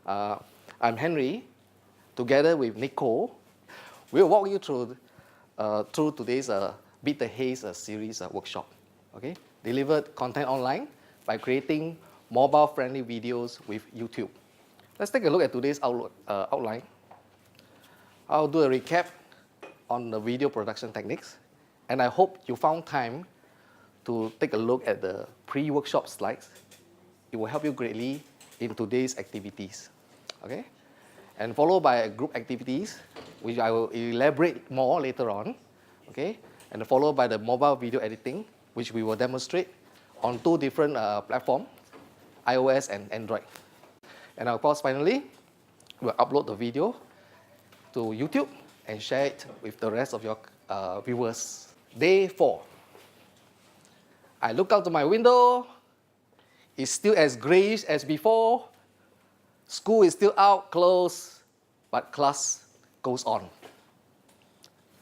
I'm Henry, together with Nicole. We'll walk you through today's Beat the Haze series workshop. Okay? Delivered content online by creating mobile-friendly videos with YouTube. Let's take a look at today's outline. I'll do a recap on the video production techniques, and I hope you found time to take a look at the pre-workshop slides. It will help you greatly in today's activities. Okay? And followed by group activities, which I will elaborate more later on. Okay? And followed by the mobile video editing, which we will demonstrate on two different platforms, iOS and Android. And of course, finally, we'll upload the video to YouTube and share it with the rest of your viewers. Day 4. I look out to my window. It's still as grayish as before. School is still out, closed, but class goes on.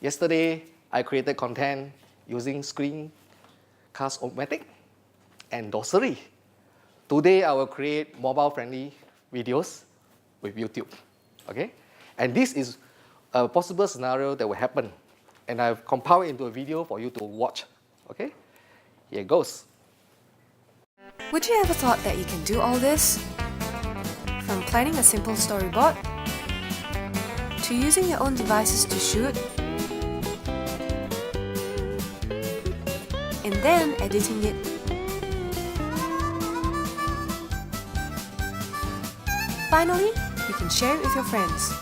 Yesterday, I created content using Screencast-O-Matic and Dosery. Today, I will create mobile-friendly videos with YouTube. Okay? And this is a possible scenario that will happen. And I've compiled it into a video for you to watch. Okay? Here it goes. Would you ever thought that you can do all this? From planning a simple storyboard, to using your own devices to shoot, and then editing it. Finally, you can share it with your friends.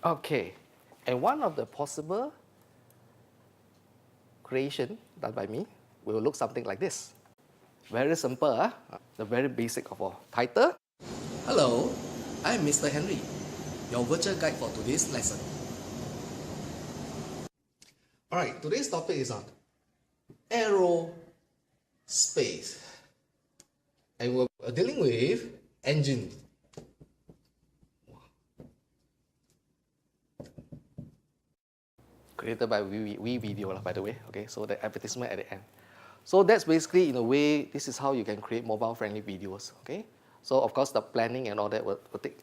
Okay, and one of the possible creation done by me will look something like this. Very simple, huh? The very basic of all. Title. Hello, I'm Mr. Henry, your virtual guide for today's lesson. Alright, today's topic is on aerospace. And we're dealing with engine. Created by Video, by the way. Okay, so the advertisement at the end. So that's basically, in a way, this is how you can create mobile-friendly videos. Okay, so of course the planning and all that will take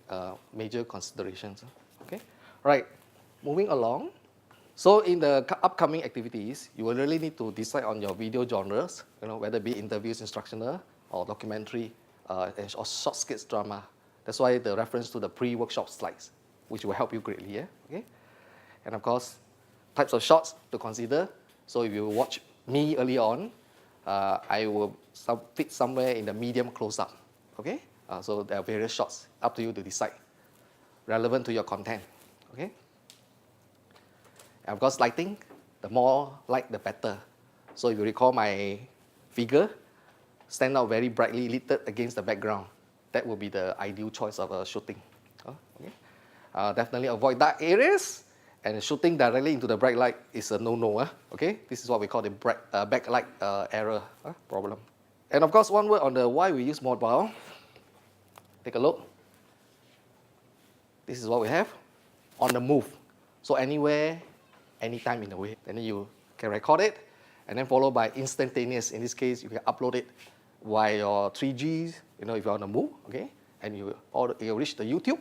major considerations. Okay, right. Moving along. So in the upcoming activities, you will really need to decide on your video genres. You know, whether it be interviews, instructional, or documentary, or short skits drama. That's why the reference to the pre-workshop slides, which will help you greatly. Yeah. Okay, and of course, types of shots to consider. So if you watch me early on, I will fit somewhere in the medium close-up. Okay? So there are various shots, up to you to decide, relevant to your content. Okay? And of course, lighting, the more light, the better. So if you recall my figure, stand out very brightly lit against the background. That will be the ideal choice of shooting. Okay? Definitely avoid dark areas. And shooting directly into the bright light is a no-no. Okay, this is what we call the backlight error problem. And of course, one word on the why we use mobile. Take a look. This is what we have on the move. So anywhere, anytime in the way. Then you can record it, and then followed by instantaneous. In this case, you can upload it via your 3G. You know, if you're on the move. Okay, and you reach the YouTube,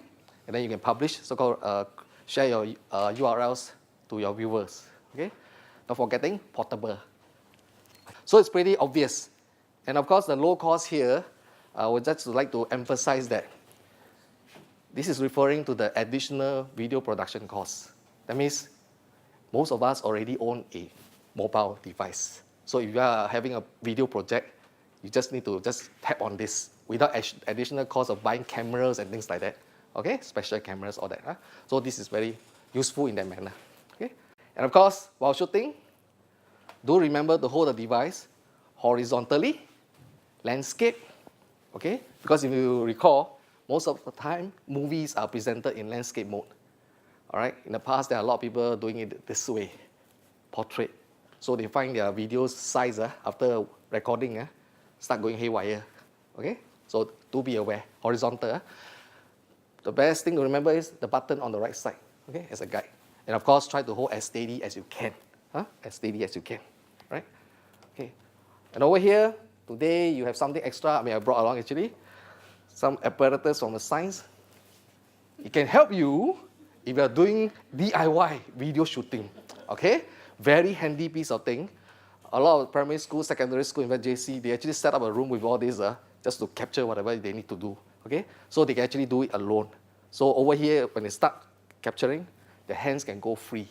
and then you can publish so-called. Share your URLs to your viewers. Okay? Not forgetting portable. So it's pretty obvious. And of course, the low cost here, I would just like to emphasize that this is referring to the additional video production costs. That means most of us already own a mobile device. So if you are having a video project, you just need to just tap on this without additional cost of buying cameras and things like that. Okay, special cameras, all that. So this is very useful in that manner. Okay, and of course, while shooting, do remember to hold the device horizontally, landscape. Okay, because if you recall, most of the time movies are presented in landscape mode. All right, in the past there are a lot of people doing it this way, portrait. So they find their videos size after recording start going haywire. Okay, so do be aware, horizontal. The best thing to remember is the button on the right side, okay, as a guide. And of course, try to hold as steady as you can, as steady as you can. right? Okay. And over here, today you have something extra. I brought along actually some apparatus from the science. It can help you if you are doing DIY video shooting. Okay, very handy piece of thing. A lot of primary school, secondary school, even JC, they actually set up a room with all this just to capture whatever they need to do. Okay, so they can actually do it alone. So over here, when they start capturing, their hands can go free,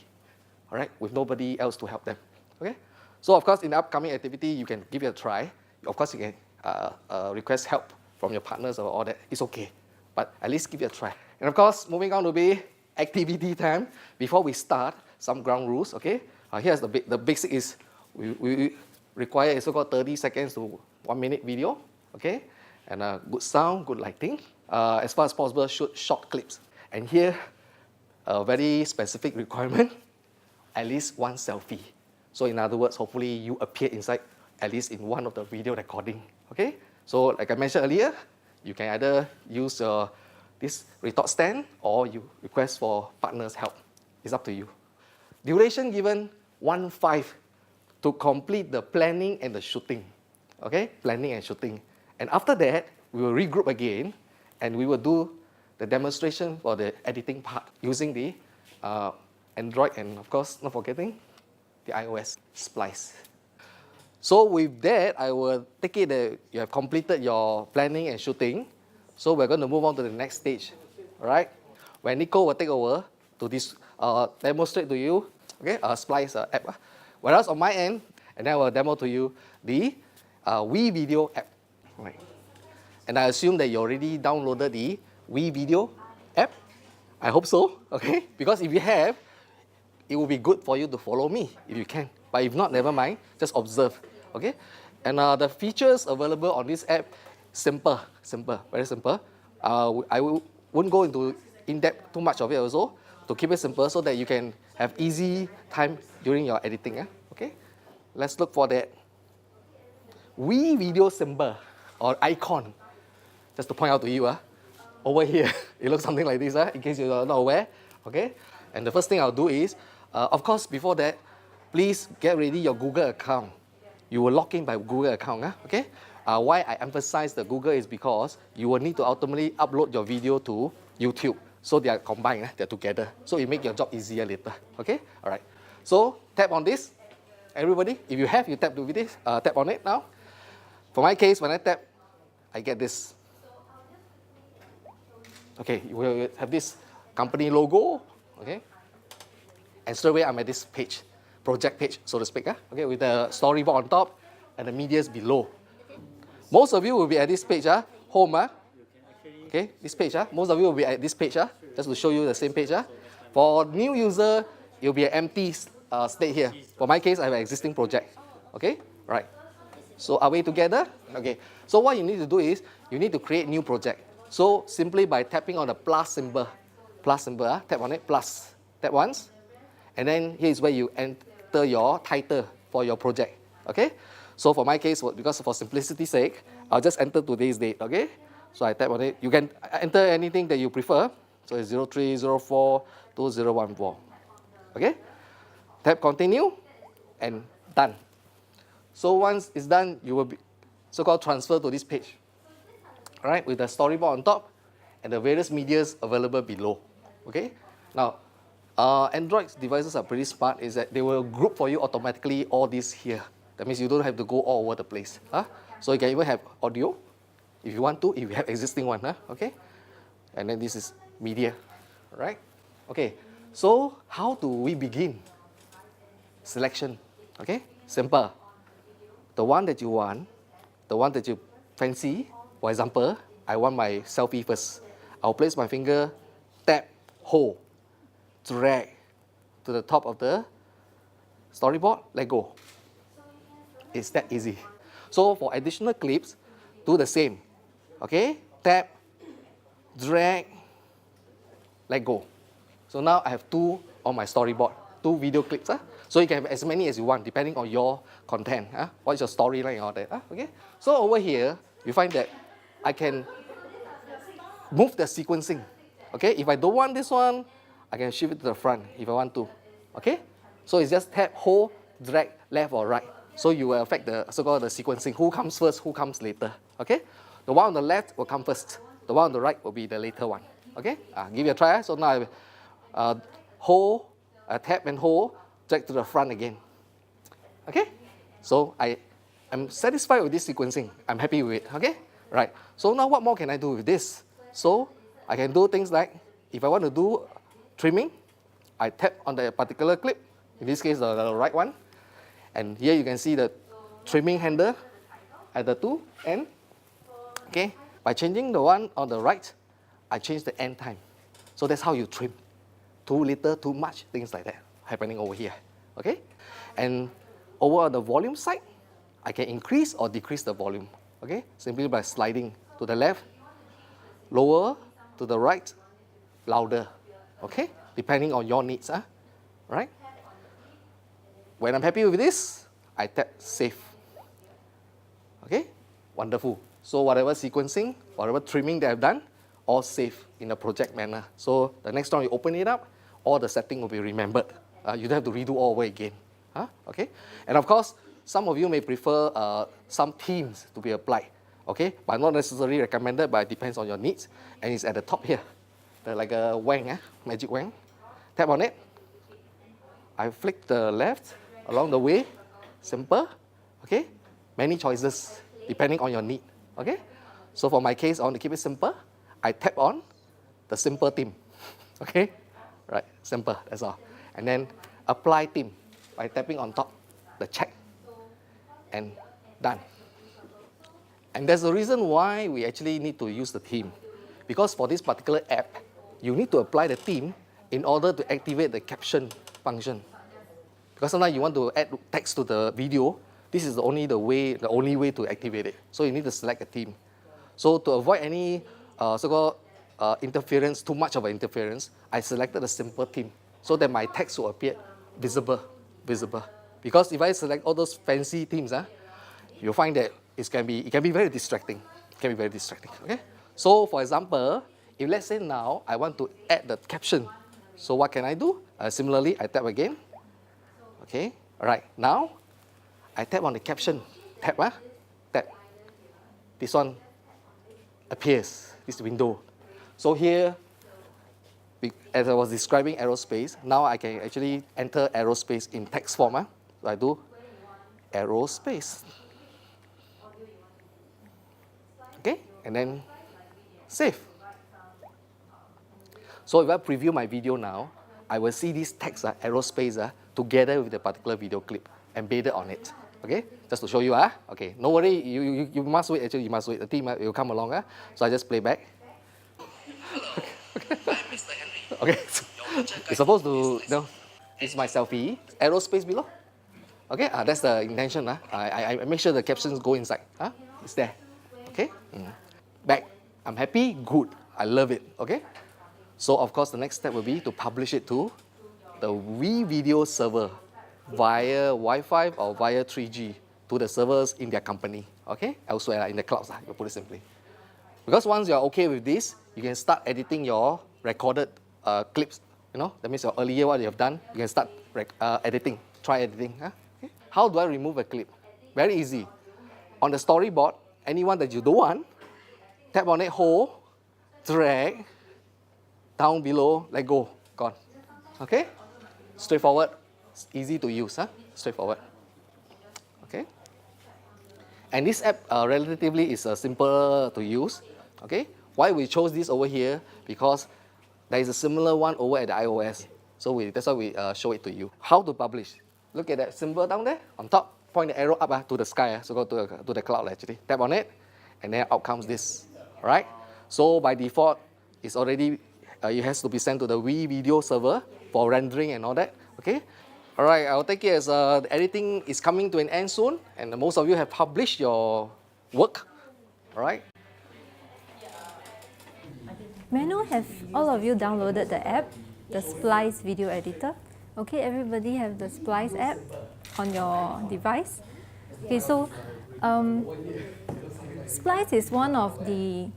all right, with nobody else to help them. Okay, so of course, in the upcoming activity, you can give it a try. Of course, you can request help from your partners or all that. It's okay, but at least give it a try. And of course, moving on to be activity time. Before we start, some ground rules. Okay, here's the basic is we require a so-called 30 seconds to 1 minute video. Okay, and good sound, good lighting. As far as possible, shoot short clips. And here, a very specific requirement: at least one selfie. So in other words, hopefully you appear inside at least in one of the video recording. Okay, so like I mentioned earlier, you can either use this retort stand or you request for partners' help. It's up to you. Duration given 1:5 to complete the planning and the shooting. Okay, planning and shooting. And after that, we will regroup again and we will do the demonstration for the editing part using the Android and of course, not forgetting the iOS Splice. So with that, I will take it that you have completed your planning and shooting. So we're going to move on to the next stage, all right? When Nico will take over to this, demonstrate to you, okay, Splice app. Whereas on my end, and then I will demo to you the WeVideo app, right? And I assume that you already downloaded the WeVideo app. I hope so, okay? Because if you have, it will be good for you to follow me if you can. But if not, never mind, just observe, okay? And the features available on this app, simple, very simple. I won't go into in-depth too much of it also, to keep it simple so that you can have easy time during your editing, okay? Let's look for that WeVideo symbol or icon. Just to point out to you, over here, it looks something like this, in case you're not aware, okay? And the first thing I'll do is, of course, before that, please get ready your Google account. You will log in by Google account, okay? Why I emphasize the Google is because you will need to ultimately upload your video to YouTube. So they are combined, they're together. So it makes your job easier later, okay? All right. So tap on this. Everybody, if you have, you tap to this, tap on it now. For my case, when I tap, I get this. Okay, you will have this company logo, okay? And straight away I'm at this page, project page, so to speak, okay, with the storyboard on top and the medias below. Most of you will be at this page, home, okay, this page, most of you will be at this page, just to show you the same page. For new user, it will be an empty state here. For my case, I have an existing project, okay, right. So are we together? Okay, so what you need to do is, you need to create new project. So simply by tapping on the plus symbol, tap on it, plus, tap once, and then here is where you enter your title for your project, okay? So for my case, because for simplicity's sake, I'll just enter today's date, okay? So I tap on it. You can enter anything that you prefer. So it's 03/04/2014, okay? Tap continue, and done. So once it's done, you will be so-called transfer to this page, all right, with the storyboard on top and the various medias available below, okay? Now, Android devices are pretty smart, is that they will group for you automatically all this here. That means you don't have to go all over the place. So you can even have audio, if you want to, if you have existing one, okay? And then this is media, right? Okay, so how do we begin? Selection, okay? Simple. The one that you want, the one that you fancy. For example, I want my selfie first. I'll place my finger, tap, hold, drag to the top of the storyboard, let go. It's that easy. So for additional clips, do the same. Okay? Tap, drag, let go. So now I have two on my storyboard, two video clips. So you can have as many as you want, depending on your content. What's your storyline and all that. Okay? So over here, you find that I can move the sequencing. Okay? If I don't want this one, I can shift it to the front if I want to. Okay? So it's just tap, hold, drag, left or right. So you will affect the so-called the sequencing. Who comes first, who comes later, okay? The one on the left will come first. The one on the right will be the later one, okay? Give it a try. So now I hold, tap and hold, drag to the front again, okay? So I am satisfied with this sequencing. I'm happy with it, okay? Right, so now what more can I do with this? So I can do things like, if I want to do trimming, I tap on the particular clip, in this case the right one, and here you can see the trimming handle at the two end, okay? By changing the one on the right, I change the end time. So that's how you trim. Too little, too much, things like that happening over here, okay? And over on the volume side, I can increase or decrease the volume, okay? Simply by sliding to the left, lower, to the right, louder, okay? Depending on your needs, right? When I'm happy with this, I tap save, okay? Wonderful. So whatever sequencing, whatever trimming that I've done, all saved in a project manner. So the next time you open it up, all the setting will be remembered. You don't have to redo all over again, okay? And of course, some of you may prefer some themes to be applied, okay? But not necessarily recommended, but it depends on your needs. And it's at the top here, like a wang, magic wang. Tap on it. I flick the left along the way, simple, okay? Many choices depending on your need, okay? So for my case, I want to keep it simple. I tap on the simple theme, okay? Right, simple, that's all. And then apply theme by tapping on top, the check, and done. And there's a reason why we actually need to use the theme. Because for this particular app, you need to apply the theme in order to activate the caption function. Because sometimes you want to add text to the video, this is the only way to activate it. So you need to select a theme. So to avoid any so-called interference, too much of an interference, I selected a simple theme so that my text will appear visible. Because if I select all those fancy themes, you'll find that it can be very distracting. Okay? So for example, if let's say now I want to add the caption, so what can I do? Similarly, I tap again. Okay, all right. Now I tap on the caption. Tap. This one appears, this window. So here, as I was describing aerospace, now I can actually enter aerospace in text form. So I do aerospace. Okay, and then save. So if I preview my video now, I will see this text, aerospace, together with the particular video clip embedded on it. Okay, just to show you. Okay, no worry, you must wait. Actually, you must wait. The team will come along. So I just play back. Okay, so it's supposed to, it's my selfie. Aerospace below. Okay, that's the intention. I make sure the captions go inside. It's there. Okay, back. I'm happy. Good. I love it. Okay. So of course, the next step will be to publish it to the video server via Wi-Fi or via 3G to the servers in their company. Okay, elsewhere in the clouds. You put it simply. Because once you're okay with this, you can start editing your recorded clips. That means your earlier what you have done, you can start editing. Try editing. Okay. How do I remove a clip? Very easy. On the storyboard, anyone that you don't want, tap on it, hold, drag, down below, let go, gone. Okay? Straightforward, it's easy to use, straightforward. Okay? And this app relatively is simple to use. Okay? Why we chose this over here? Because there is a similar one over at the iOS. So that's why we show it to you. How to publish? Look at that symbol down there on top. Point the arrow up to the sky. So go to the cloud actually. Tap on it, and then out comes this. All right? So by default, it's already it has to be sent to the video server for rendering and all that. Okay? All right, I'll take it as the editing is coming to an end soon, and most of you have published your work. All right? May I know, have all of you downloaded the app, the Splice video editor? Okay, everybody have the Splice app on your device. Okay, so Splice is one of the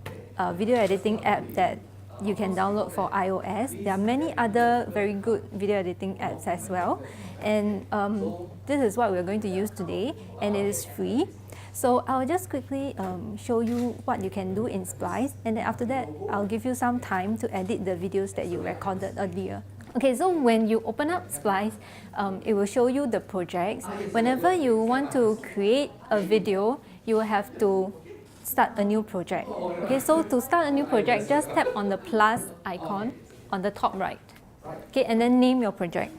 video editing app that you can download for iOS. There are many other very good video editing apps as well. And this is what we're going to use today, and it is free. So I'll just quickly show you what you can do in Splice, and then after that, I'll give you some time to edit the videos that you recorded earlier. Okay, so when you open up Splice, it will show you the projects. Whenever you want to create a video, you will have to start a new project. Okay, so to start a new project, just tap on the plus icon on the top right. Okay, and then name your project.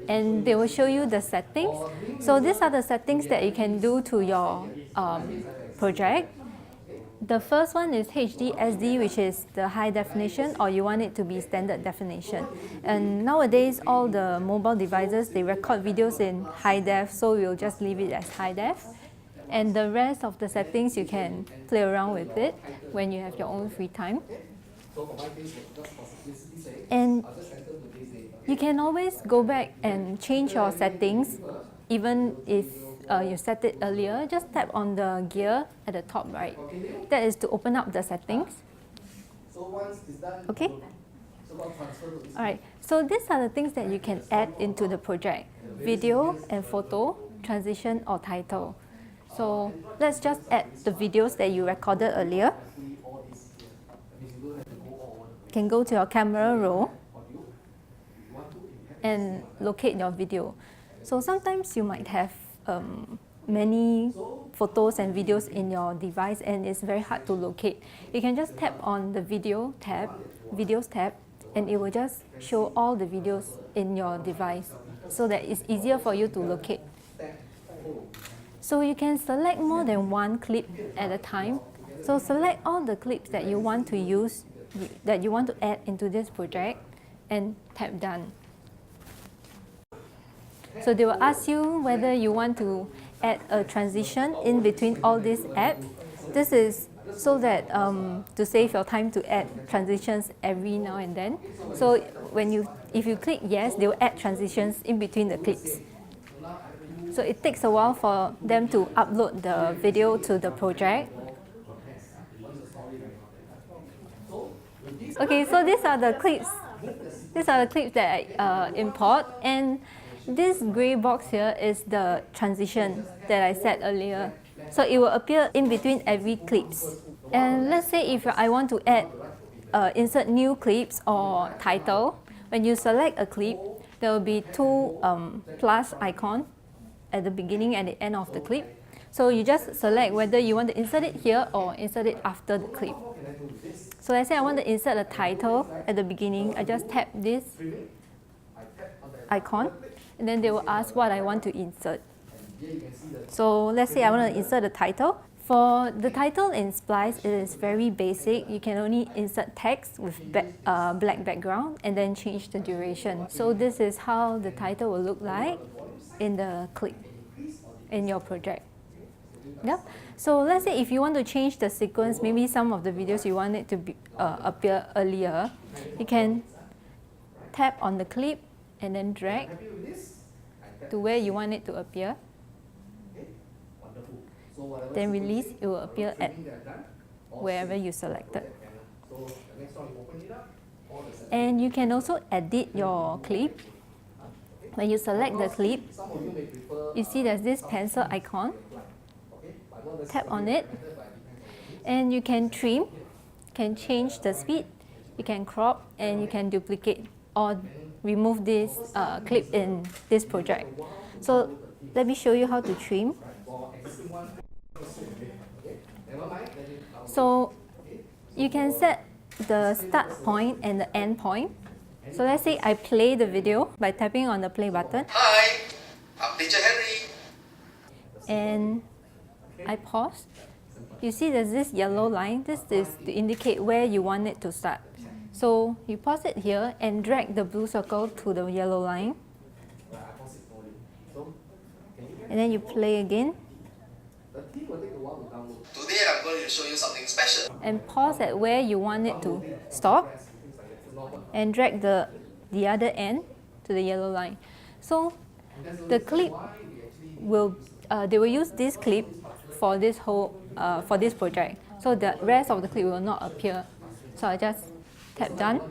And they will show you the settings. So these are the settings that you can do to your project. The first one is HD SD, which is the high definition, or you want it to be standard definition. And nowadays, all the mobile devices, they record videos in high def, so we'll just leave it as high def. And the rest of the settings, you can play around with it when you have your own free time. And you can always go back and change your settings, even if you set it earlier. Just tap on the gear at the top right. That is to open up the settings. Okay? Alright, so these are the things that you can add into the project: video and photo, transition or title. So let's just add the videos that you recorded earlier. You can go to your camera roll and locate your video. So sometimes you might have many photos and videos in your device, and it's very hard to locate. You can just tap on the videos tab, and it will just show all the videos in your device so that it's easier for you to locate. So you can select more than one clip at a time. So select all the clips that you want to use, that you want to add into this project, and tap done. So they will ask you whether you want to add a transition in between all these apps. This is so that to save your time to add transitions every now and then. So if you click yes, they will add transitions in between the clips. So it takes a while for them to upload the video to the project. Okay, so these are the clips. These are the clips that I import, and this gray box here is the transition that I said earlier. So it will appear in between every clips. And let's say if I want to add insert new clips or title, when you select a clip, there will be two plus icons at the beginning and the end of the clip. So you just select whether you want to insert it here or insert it after the clip. So let's say I want to insert a title at the beginning. I just tap this icon, and then they will ask what I want to insert. So let's say I want to insert a title. For the title in Splice, it is very basic. You can only insert text with black background and then change the duration. So this is how the title will look like in the clip in your project. Yep. So let's say if you want to change the sequence, maybe some of the videos you want it to be, appear earlier, you can tap on the clip and then drag to where you want it to appear. Then release, it will appear at wherever you selected. And you can also edit your clip. When you select the clip, you see there's this pencil icon. Tap on it, and you can trim, can change the speed, you can crop, and you can duplicate or remove this clip in this project. So let me show you how to trim. So you can set the start point and the end point. So let's say I play the video by tapping on the play button. Hi, I'm Teacher Henry. And I pause. You see there's this yellow line. This is to indicate where you want it to start. So you pause it here and drag the blue circle to the yellow line. And then you play again. Today I'm going to show you something special. And pause at where you want it to stop. And drag the other end to the yellow line. So the clip will, they will use this clip for this whole, for this project. So the rest of the clip will not appear. So I just tap done,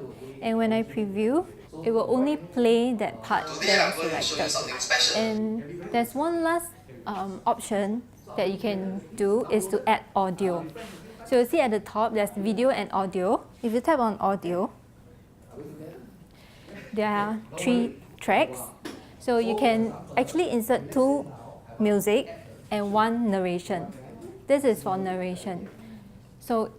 and when I preview, it will only play that part that I selected. And there's one last option that you can do is to add audio. So you see at the top there's video and audio. If you tap on audio, there are 3 tracks. So you can actually insert 2 music and 1 narration. This is for narration. So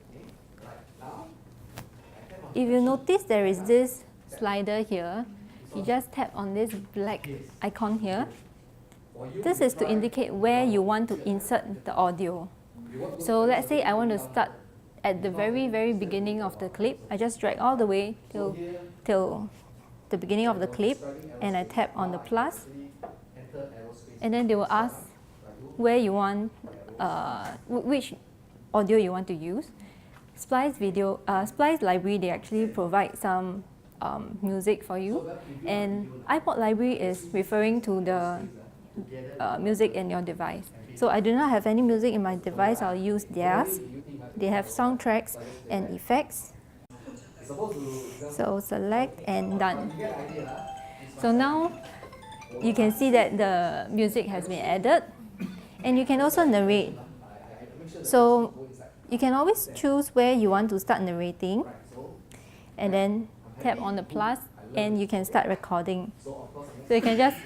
if you notice there is this slider here, you just tap on this black icon here. This is to indicate where you want to insert the audio. So let's say I want to start at the very beginning of the clip. I just drag all the way till the beginning of the clip, and I tap on the plus, and then they will ask where you want, which audio you want to use. Splice Library, they actually provide some music for you, and iPod Library is referring to the music in your device. So I do not have any music in my device, I'll use theirs. They have soundtracks and effects. So select and done. So now you can see that the music has been added, and you can also narrate. So you can always choose where you want to start narrating, and then tap on the plus, and you can start recording. So you can just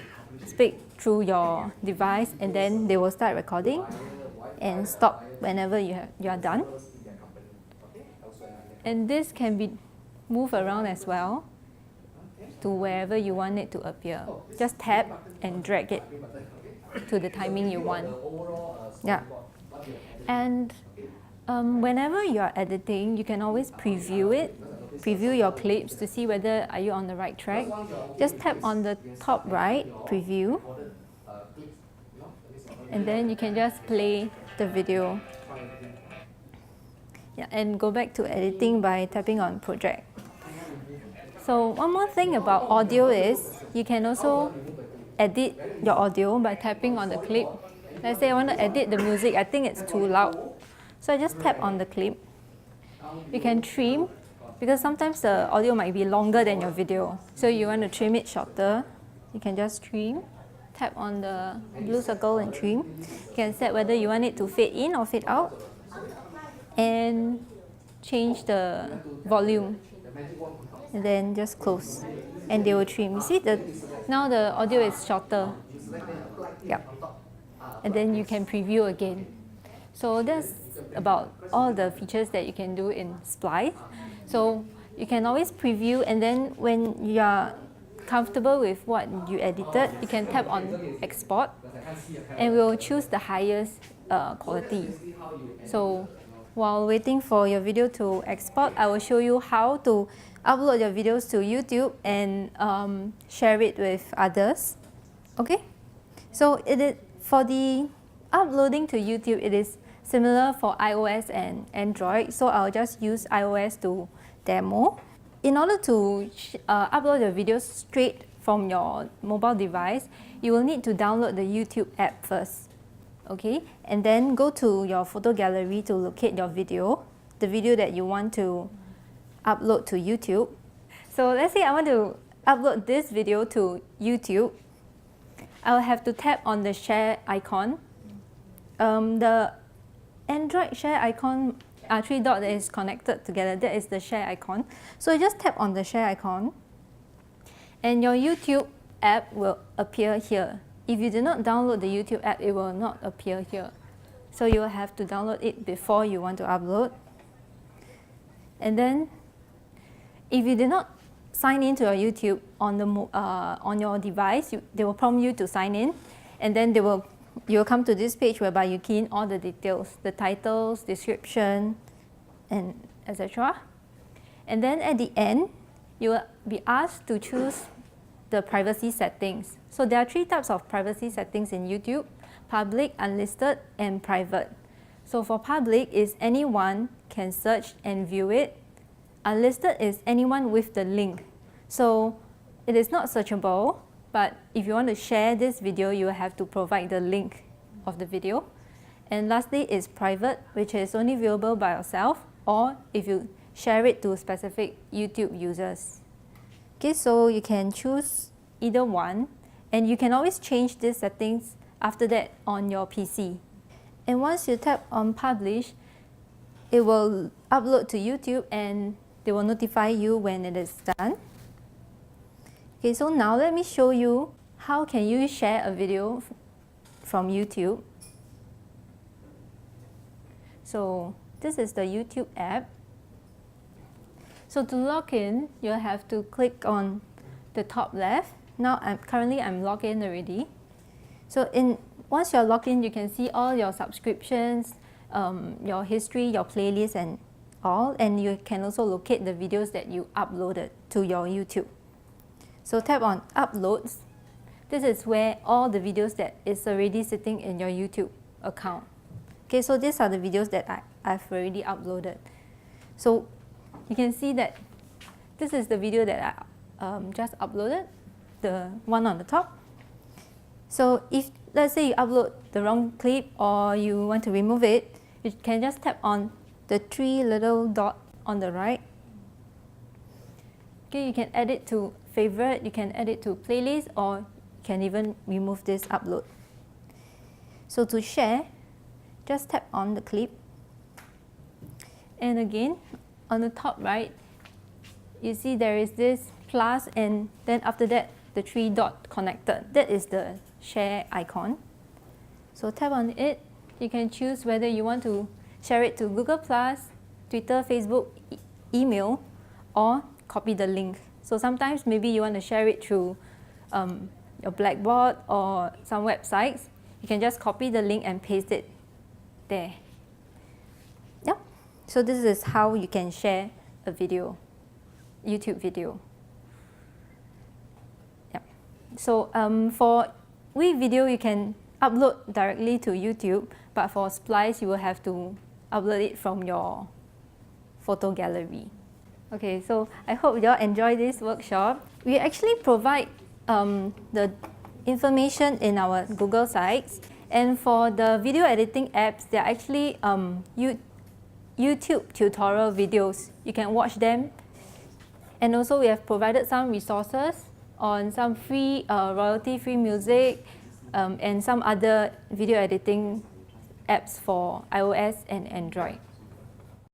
speak through your device, and then they will start recording and stop whenever you are done. And this can be moved around as well to wherever you want it to appear. Just tap and drag it to the timing you want. Yeah. And whenever you are editing, you can always preview it, preview your clips to see whether are you on the right track. Just tap on the top right, preview, and then you can just play the video. Yeah, and go back to editing by tapping on project. So one more thing about audio is you can also edit your audio by tapping on the clip. Let's say I want to edit the music, I think it's too loud. So I just tap on the clip. You can trim, because sometimes the audio might be longer than your video. So you want to trim it shorter, you can just trim. Tap on the blue circle and trim. You can set whether you want it to fade in or fade out, and change the volume, and then just close, and they will trim. You see, now the audio is shorter. Yeah. And then you can preview again. So that's about all the features that you can do in Splice. So you can always preview, and then when you are comfortable with what you edited, you can tap on export, and we'll choose the highest quality. So while waiting for your video to export, I will show you how to upload your videos to YouTube and share it with others. Okay? So for the uploading to YouTube, it is similar for iOS and Android. So I'll just use iOS to demo. In order to upload your videos straight from your mobile device, you will need to download the YouTube app first. Okay, and then go to your photo gallery to locate your video, the video that you want to upload to YouTube. So let's say I want to upload this video to YouTube. I'll have to tap on the share icon. The Android share icon, 3 dots that is connected together, that is the share icon. So you just tap on the share icon, and your YouTube app will appear here. If you do not download the YouTube app, it will not appear here. So you will have to download it before you want to upload. And then, if you did not sign in to your YouTube on your device, they will prompt you to sign in, and then you will come to this page whereby you key in all the details, the titles, description, and etc. And then at the end, you will be asked to choose the privacy settings. So there are 3 types of privacy settings in YouTube: public, unlisted, and private. So for public is anyone can search and view it. Unlisted is anyone with the link. So it is not searchable, but if you want to share this video, you have to provide the link of the video. And lastly is private, which is only viewable by yourself, or if you share it to specific YouTube users. Okay, so you can choose either one, and you can always change these settings after that on your PC. And once you tap on publish, it will upload to YouTube and they will notify you when it is done. Okay, so now let me show you how can you share a video from YouTube. So this is the YouTube app. So to log in, you'll have to click on the top left. Now currently I'm logged in already. So once you're logged in, you can see all your subscriptions, your history, your playlist and all, and you can also locate the videos that you uploaded to your YouTube. So tap on Uploads. This is where all the videos that is already sitting in your YouTube account. Okay, so these are the videos that I've already uploaded. So you can see that this is the video that I just uploaded, the one on the top. So if, let's say you upload the wrong clip or you want to remove it, you can just tap on the three little dots on the right. Okay, you can add it to favorite, you can add it to playlist, or you can even remove this upload. So to share, just tap on the clip. And again, on the top right, you see there is this plus, and then after that, the three dot connected. That is the share icon. So tap on it. You can choose whether you want to share it to Google+, Twitter, Facebook, email, or copy the link. So sometimes maybe you want to share it through your Blackboard or some websites. You can just copy the link and paste it there. Yep. So this is how you can share a video, YouTube video. Yep. So for video, you can upload directly to YouTube, but for Splice, you will have to upload it from your photo gallery. Okay, so I hope you all enjoy this workshop. We actually provide the information in our Google sites, and for the video editing apps, they're actually YouTube tutorial videos. You can watch them. And also we have provided some resources on some free, royalty-free music and some other video editing apps for iOS and Android.